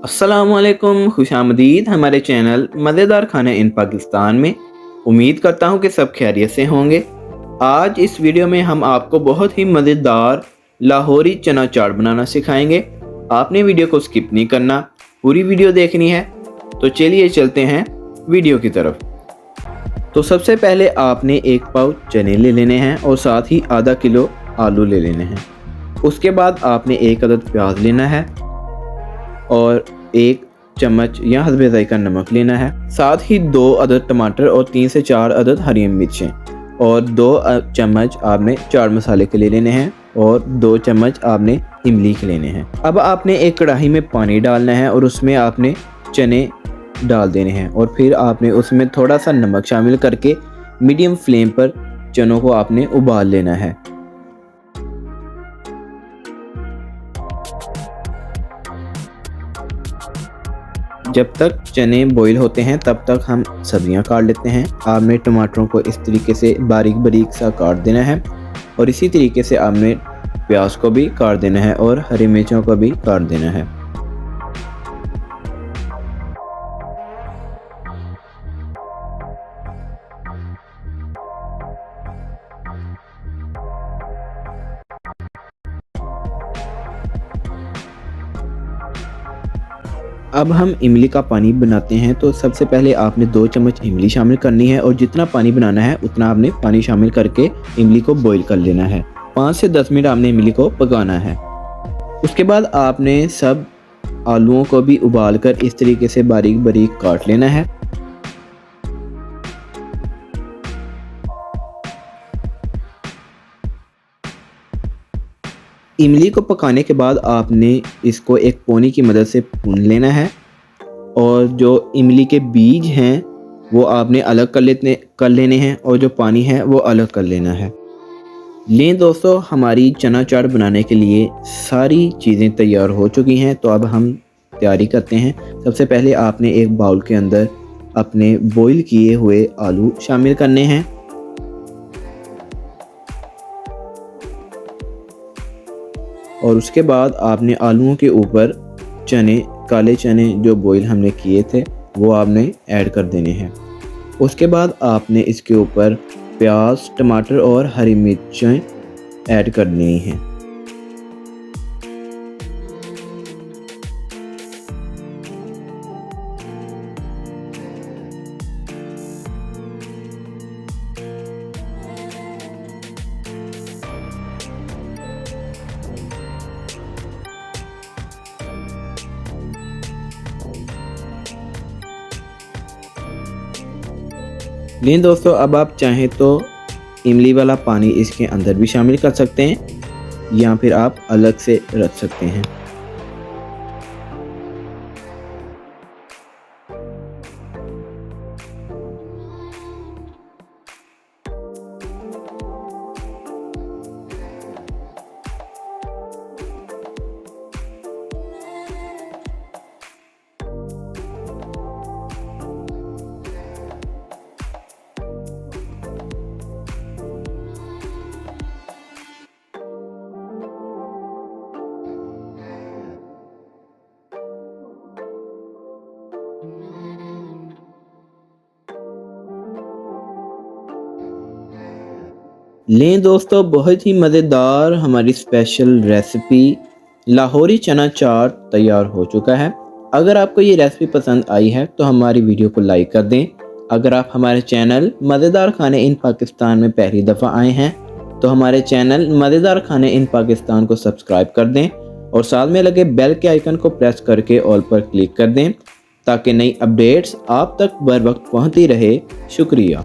अस्सलामुअलैकुम, खुशामदीद हमारे चैनल मज़ेदार खाने इन पाकिस्तान में। उम्मीद करता हूँ कि सब खैरियत से होंगे। आज इस वीडियो में हम आपको बहुत ही मज़ेदार लाहौरी चना चाट बनाना सिखाएंगे। आपने वीडियो को स्किप नहीं करना, पूरी वीडियो देखनी है। तो चलिए चलते हैं वीडियो की तरफ। तो सबसे पहले आपने एक पाव चने ले लेने हैं और साथ ही आधा किलो आलू ले लेने हैं। उसके बाद आपने एक अदद प्याज लेना है और एक चम्मच या हस्बे ज़ायका नमक लेना है। साथ ही 2 अदद टमाटर और 3 से 4 अदद हरी मिर्चें और 2 चम्मच आपने चाट मसाले के ले लेने हैं और 2 चम्मच आपने इमली के लेने हैं। अब आपने एक कढ़ाई में पानी डालना है और उसमें आपने चने डाल देने हैं और फिर आपने उसमें थोड़ा सा नमक शामिल करके मीडियम फ्लेम पर चनों को आपने उबाल लेना है। जब तक चने बॉईल होते हैं तब तक हम सब्जियां काट लेते हैं। आपने टमाटरों को इस तरीके से बारीक बारीक सा काट देना है और इसी तरीके से आपने प्याज को भी काट देना है और हरी मिर्चों को भी काट देना है। अब हम इमली का पानी बनाते हैं। तो सबसे पहले आपने 2 चम्मच इमली शामिल करनी है और जितना पानी बनाना है उतना आपने पानी शामिल करके इमली को बॉईल कर लेना है। 5 से 10 मिनट आपने इमली को पकाना है। उसके बाद आपने सब आलूओं को भी उबाल कर इस तरीके से बारीक बारीक काट लेना है। इमली को पकाने के बाद आपने इसको एक पोनी की मदद से भून लेना है और जो इमली के बीज हैं वो आपने अलग कर लेने हैं और जो पानी है वो अलग कर लेना है। लें दोस्तों, हमारी चना चाट बनाने के लिए सारी चीज़ें तैयार हो चुकी हैं। तो अब हम तैयारी करते हैं। सबसे पहले आपने एक बाउल के अंदर अपने बॉईल किए हुए आलू शामिल करने हैं और उसके बाद आपने आलूओं के ऊपर काले चने जो बॉईल हमने किए थे वो आपने ऐड कर देने हैं। उसके बाद आपने इसके ऊपर प्याज, टमाटर और हरी मिर्चें ऐड करनी हैं। लेकिन दोस्तों, अब आप चाहें तो इमली वाला पानी इसके अंदर भी शामिल कर सकते हैं या फिर आप अलग से रख सकते हैं। लें दोस्तों, बहुत ही मज़ेदार हमारी स्पेशल रेसिपी लाहौरी चना चाट तैयार हो चुका है। अगर आपको ये रेसिपी पसंद आई है तो हमारी वीडियो को लाइक कर दें। अगर आप हमारे चैनल मज़ेदार खाने इन पाकिस्तान में पहली दफ़ा आए हैं तो हमारे चैनल मज़ेदार खाने इन पाकिस्तान को सब्सक्राइब कर दें और साथ में लगे बेल के आइकन को प्रेस करके ऑल पर क्लिक कर दें ताकि नई अपडेट्स आप तक बर वक्त पहुँचती रहे। शुक्रिया।